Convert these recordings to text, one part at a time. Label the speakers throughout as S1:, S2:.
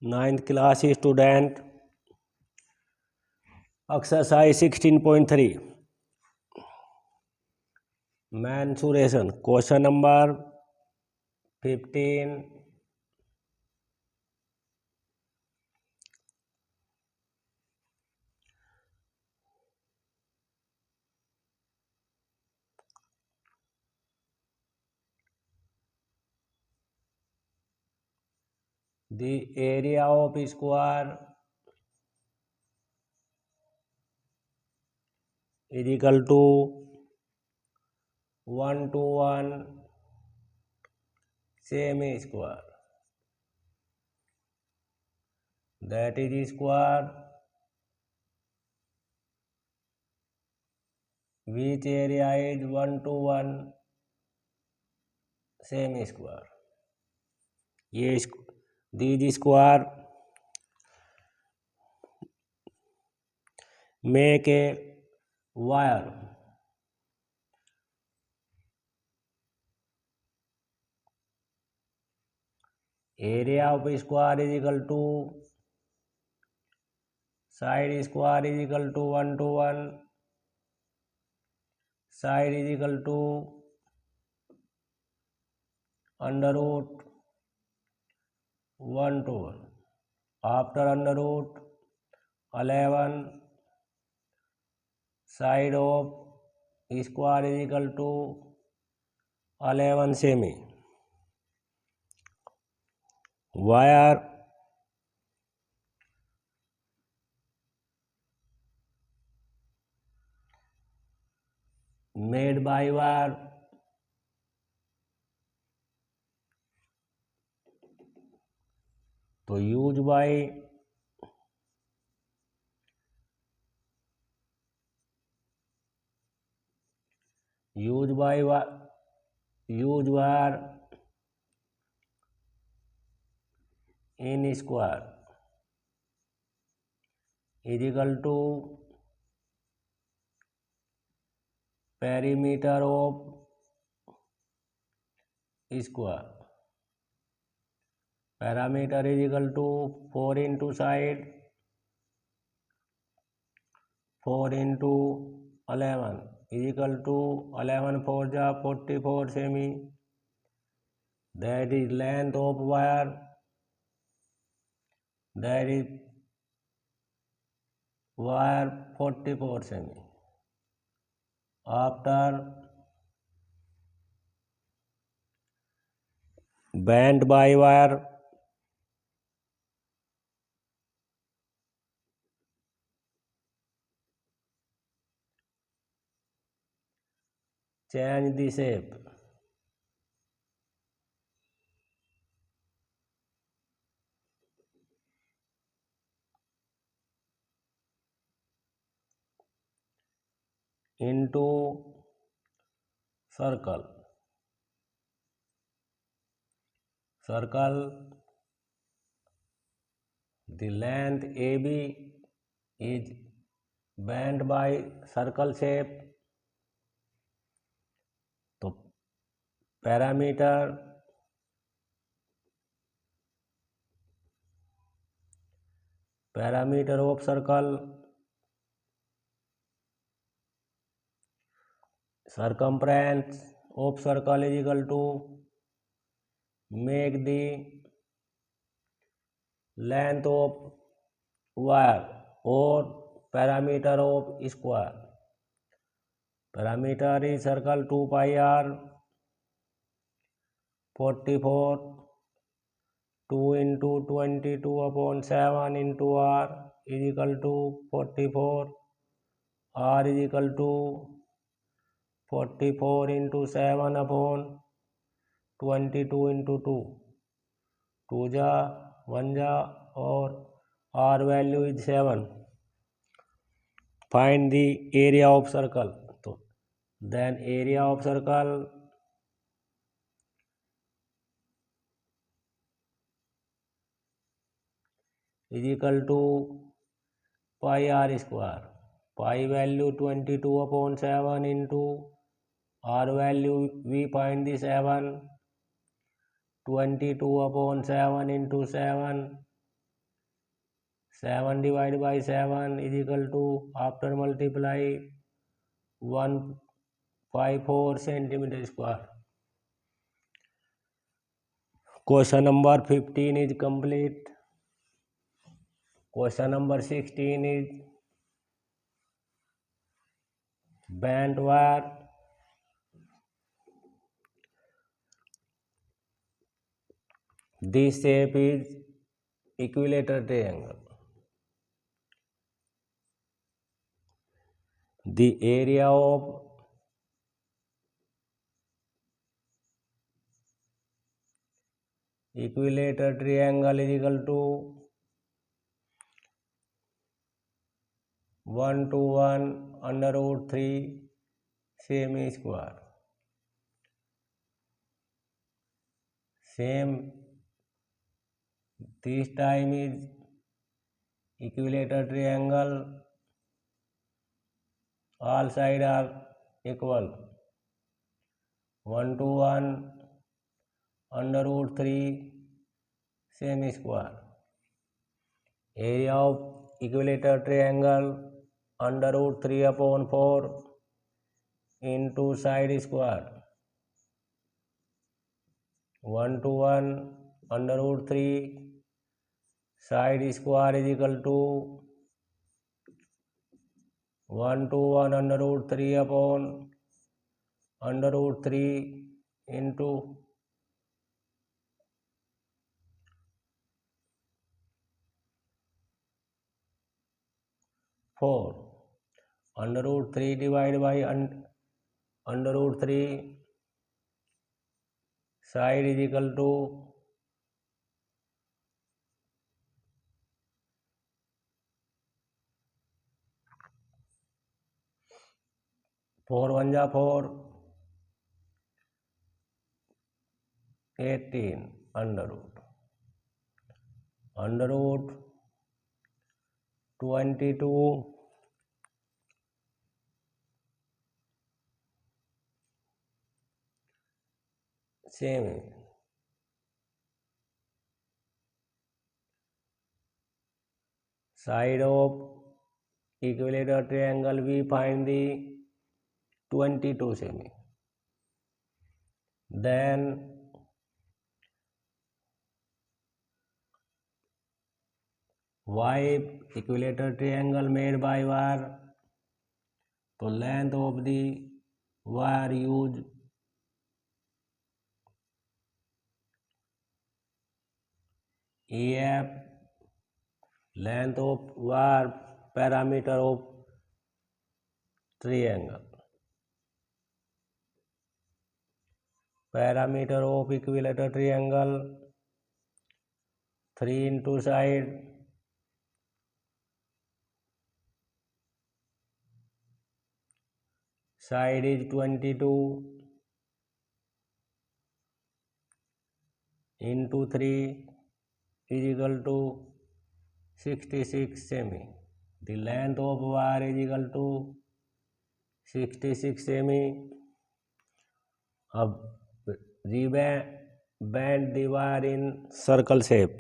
S1: Ninth class student, exercise 16.3, mensuration. Question number 15. The area of square is equal to 1 to 1 semi square. That is square which area is 1 to 1 semi square. ये these square make a wire. Area of square is equal to side square is equal to 1 to 1, side is equal to under root 1 to 1. After under root 11, side of square is equal to 11 semi. Wire made by wire तो use wire in square is equal to perimeter of square. Parameter is equal to 4 into side 4 into 11 is equal to 11 4 ja 44 semi. That is length of wire. That is wire 44 semi. After bent by wire change the shape. Into circle. The length AB is bent by circle shape. तो parameter of circle, circumference of circle is equal to make the length of wire or parameter of square. Parameter is circle 2 pi r 44 2 into 22 upon 7 into r is equal to 44. R is equal to 44 into 7 upon 22 into 2. 2 ja 1 ja और R value is 7. Find the area of circle. So then area of circle is equal to pi r square. Pi value 22 upon 7 into R value we find the 7. 22 upon 7 into 7 7 divided by 7 is equal to, after multiply, 154 centimeter square. Question number 15 is complete. Question number 16 is bent wire. This shape is equilateral triangle. The area of equilateral triangle is equal to 1 to 1 under root 3 semi square. Same this time is equilateral triangle, all sides are equal. 1 to 1 under root 3 semi square. Area of equilateral triangle under root 3 upon 4 into side square. 1 to 1 under root 3 side square is equal to 1 to 1 under root 3 upon under root 3 into 4. Under root 3 divided by under root 3 side is equal to 4 1 जा 4, 18 under root 22 semi. Side of equilateral triangle we find the 22 semi. Then y equilateral triangle made by wire. So length of the wire used EF, length of wire, parameter of triangle. Parameter of equilateral triangle 3 into side, side is 22 into 3 is equal to 66 semi. The length of wire is equal to 66 semi. अब bend the wire in circle shape.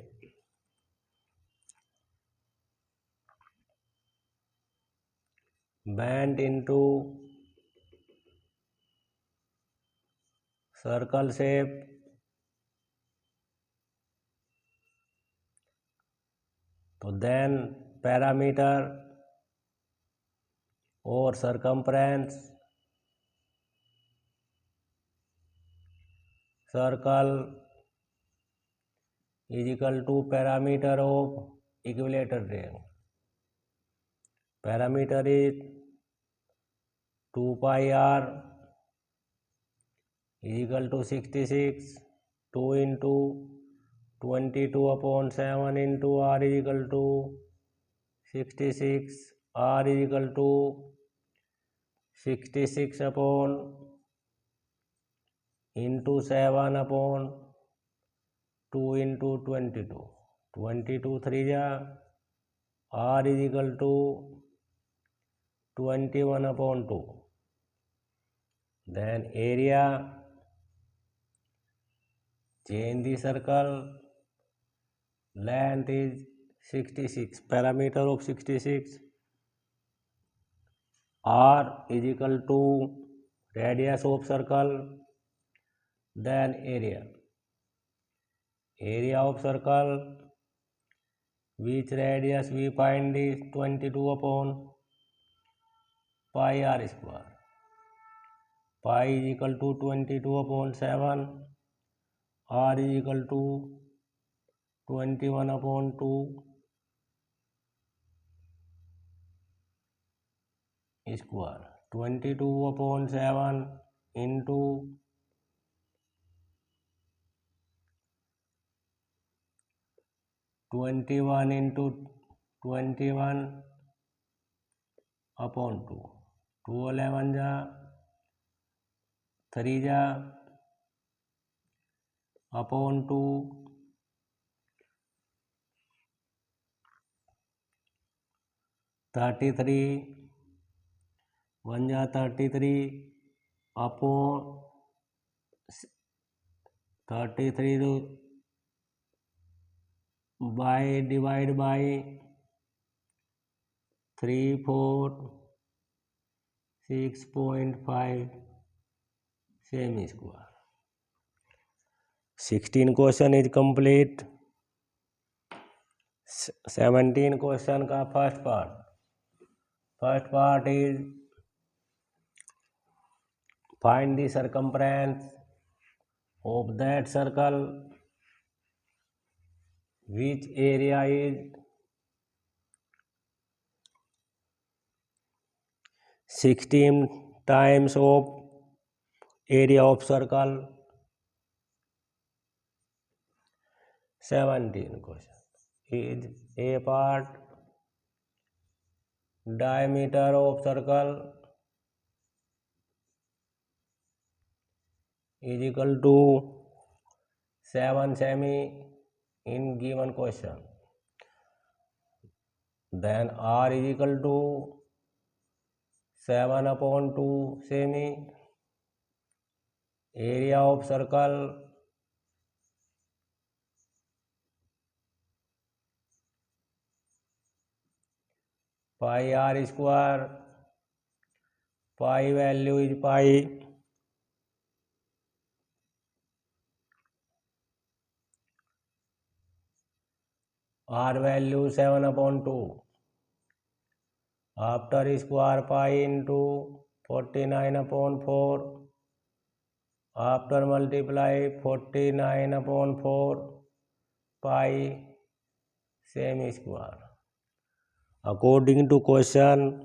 S1: Bend into circle shape. So then parameter or circumference circle is equal to parameter of equilateral triangle. Parameter is 2 pi r is equal to 66. 2 into 22 upon 7 into r is equal to 66. R is equal to 66 upon into 7 upon 2 into 22. 22 3 जा, r is equal to 21 upon 2. Then area, change the circle, length is 66, parameter of 66. R is equal to radius of circle, then area of circle, which radius we find is 22 upon pi r square. Pi is equal to 22 upon 7, r is equal to 21 upon 2 square. 22 upon 7 into 21 into 21 upon 2. 2 11 जा 3 जा upon 2 33 1 जा 33 upon 33 to by divide by 3 4 6.5 semi square. 16 question is complete. 17 question का first part is find the circumference of that circle which area is 16 times of area of circle. 17 question is a part diameter of circle is equal to 7 semi in given question. Then r is equal to 7 upon 2 semi. Area of circle pi r square. Pi value is pi. R value 7 upon 2. After square pi into 49 upon 4. After multiply 49 upon 4 pi semi square. According to question,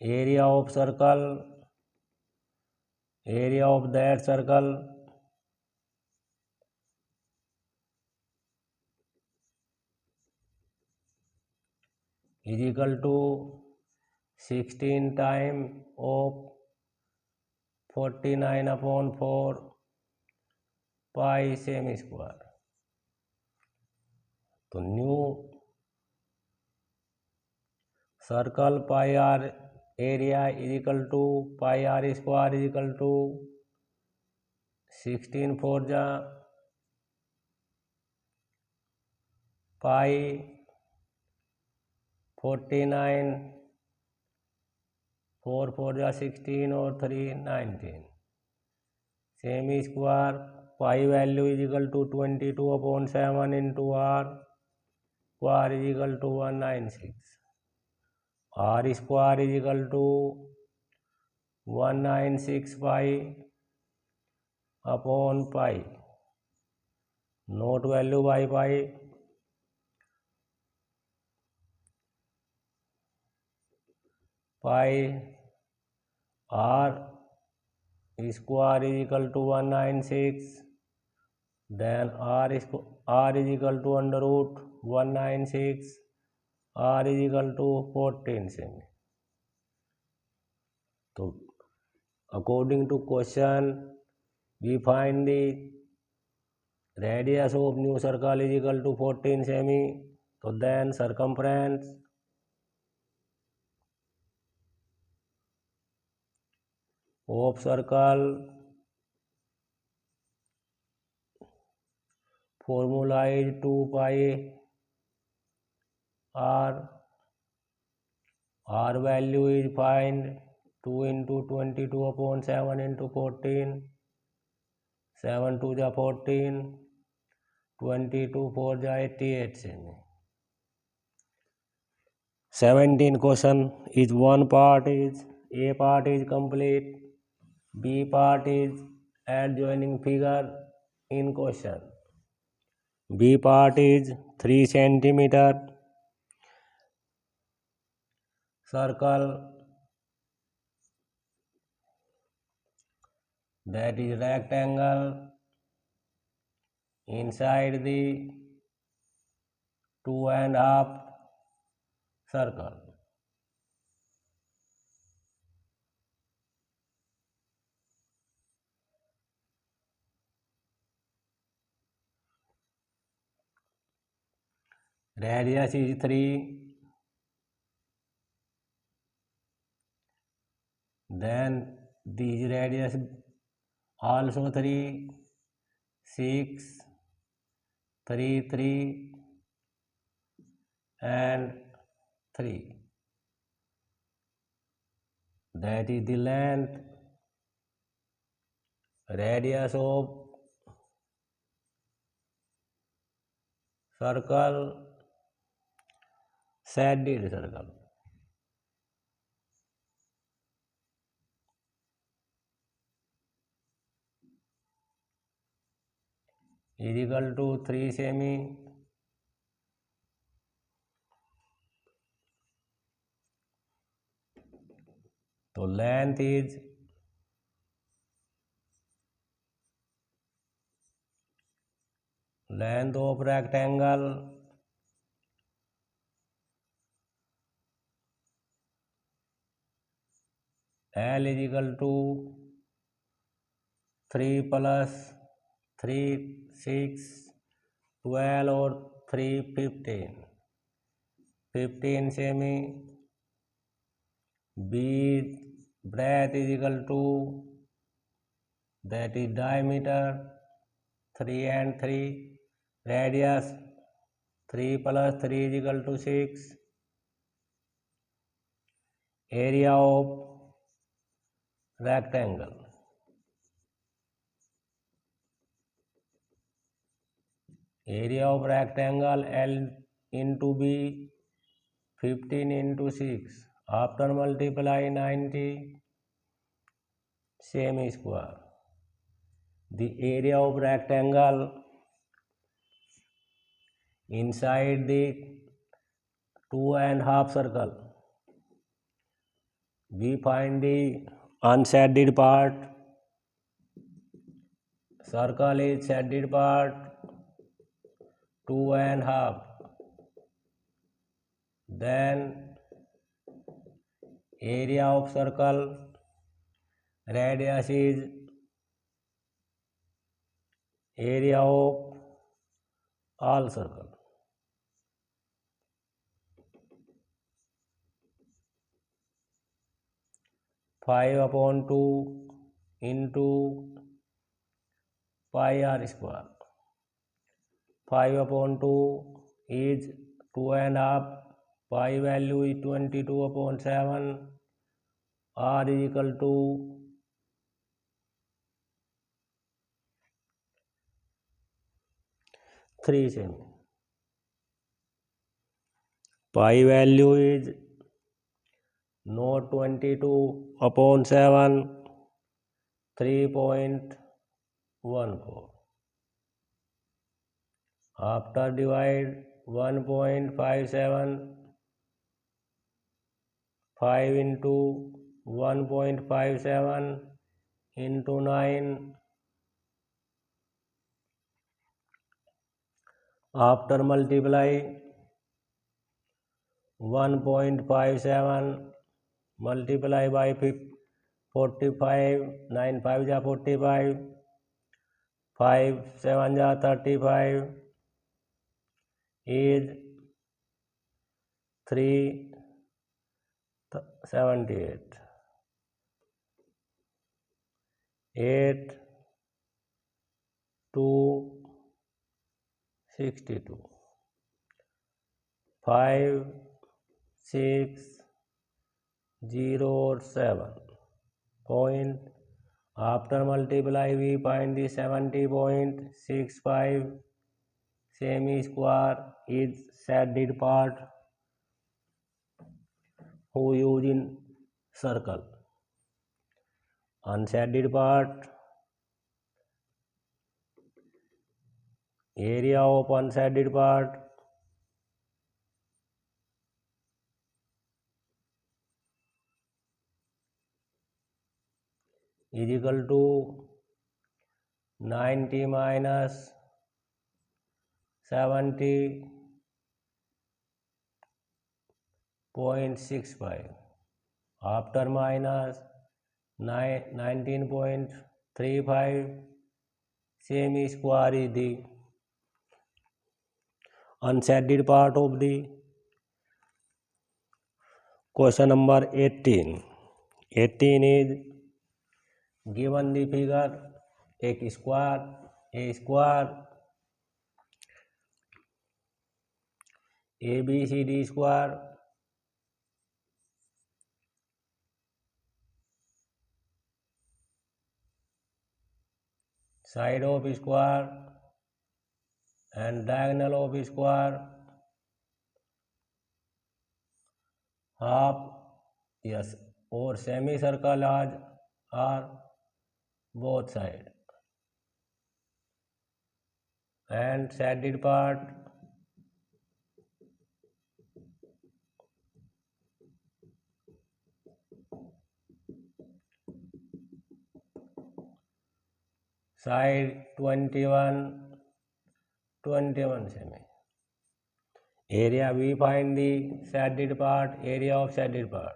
S1: area of circle, area of that circle is equal to 16 times of 49 upon 4 pi semi square. तो new circle pi r area is equal to pi r square is equal to 16 4 जा पाई 49 4 4 जा 16 और 3 19 semi square pi value is equal to 22 upon 7 into r square is equal to 196. R square is equal to 196 pi upon pi. Note value by pi. Pi R square is equal to 196. Then R is equal to under root 196. R is equal to 14 semi. So, according to question, we find the radius of new circle is equal to 14 semi. So, then circumference of circle formula is 2 pi R value is find 2 into 22 upon 7 into 14, 7 2 जा 14, 22 4 जा 88 cm. 17 question is one part is A part is complete, B part is adjoining figure in question. B part is 3 centimeter circle that is rectangle inside the 2.5 circle. Radius is 3. Then these radius also 3, 6, 3, 3 and 3. That is the length, radius of circle, shaded circle. Is equal to 3 semi. So length is length of rectangle L is equal to 3 plus 3 6 12 or 3 15. 15 semi. B breadth is equal to, that is diameter 3 and 3, radius 3 plus 3 is equal to 6, area of rectangle L into B 15 into 6, after multiply 90 semi square. The area of rectangle inside the 2.5 circle. We find the unshaded part. Circle is shaded part 2.5. Then area of circle, radius is area of all circle. Five upon 2 into pi r square. 5 upon 2 is 2.5. Pi value is 22 upon 7. R is equal to 3 cm. Pi value is not 22 upon 7, 3.14. After divide 1.57, 5 into 1.57 into 9. After multiply 1.57 multiply by 45, 9 5 जा 45, 5 7 जा 35 is 378. 8 2 62. 5,6,0,7 point. After multiply we find the 70.65 semi-square is shaded part who use in circle. Unshaded part, area of unshaded part is equal to 90 minus 70.65 after minus 19.35 semi square is the unshaded part of the question number 18. 18 is given the figure a square ABCD square side of square and diagonal of square half or semicircle are both side and shaded part side 21 semi. Area we find the shaded part, area of shaded part.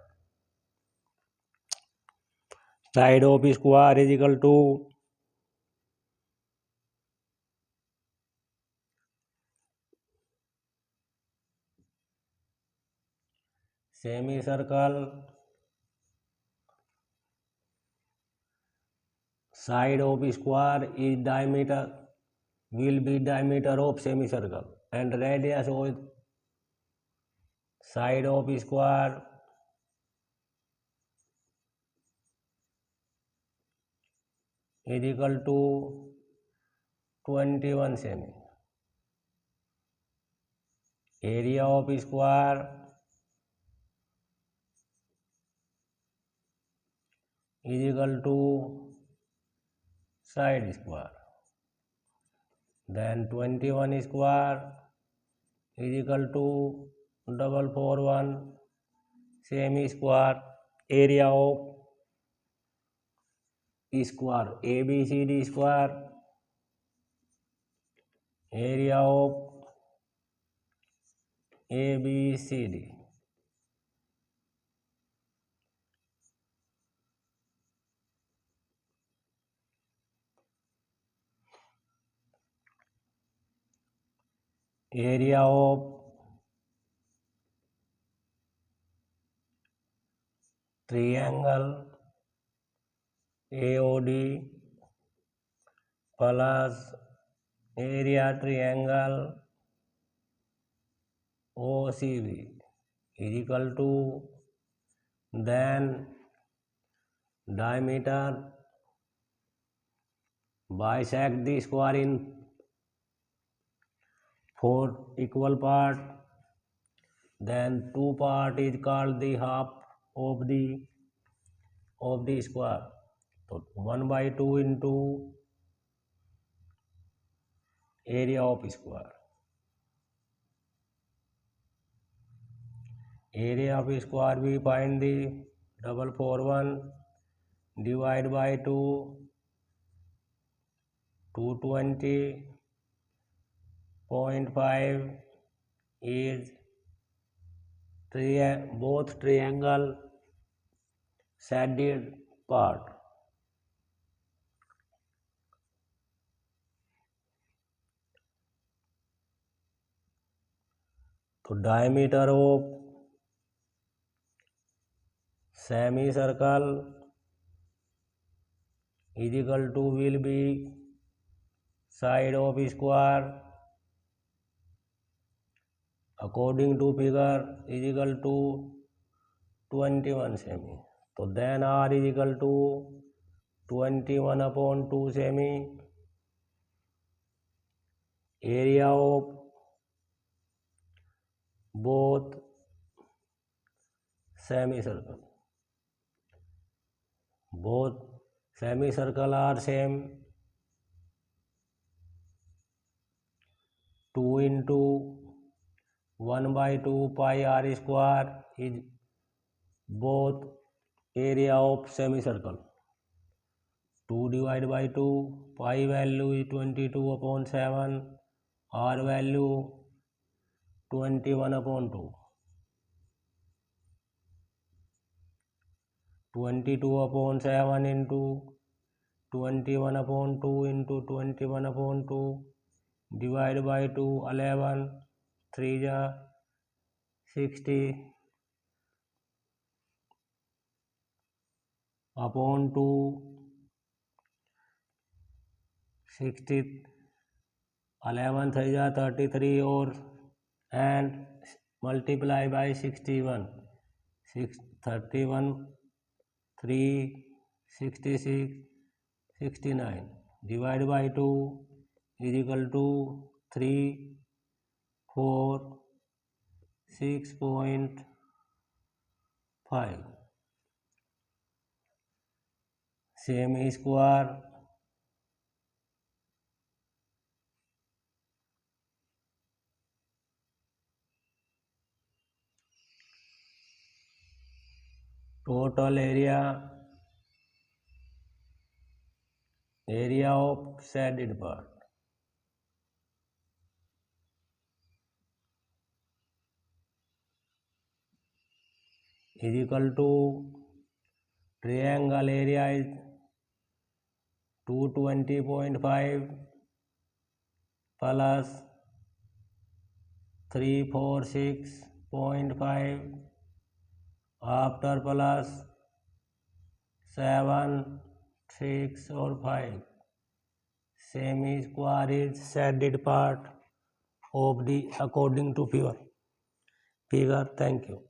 S1: Side of square is equal to semicircle side of square is will be diameter of semicircle and radius of side of square is equal to 21 semi. Area of square is equal to side square. Then 21 square is equal to 441 semi square. Area of square ABCD square, area of ABCD area of triangle AOD plus area triangle OCB is equal to then diameter bisect the square in 4 equal part, then 2 part is called the half of the square. So 1/2 into area of square. Area of square we find the 441 divide by 2 220.5 is both triangle shaded part. So diameter of semicircle is equal to will be side of square according to figure is equal to 21 semi. So then R is equal to 21 upon 2 semi. Area of both semicircle. Both semicircle are same. 2 into 1 by 2 pi r square is both area of semicircle. 2 divided by 2, pi value is 22 upon 7, r value 21 upon 2. 22 upon 7 into 21 upon 2 into 21 upon 2 divided by 2, 11, 3 ja 60 upon 2, 60, 11 3 ja 33 और and multiply by 61, 31, 3, 66, 69 divided by 2 is equal to 3, 4, 6.5. Semi square total area of shaded part is equal to triangle area is 220.5 plus 346.5 after plus 7, 6 or 5. Semi square is shaded part of the according to figure. Thank you.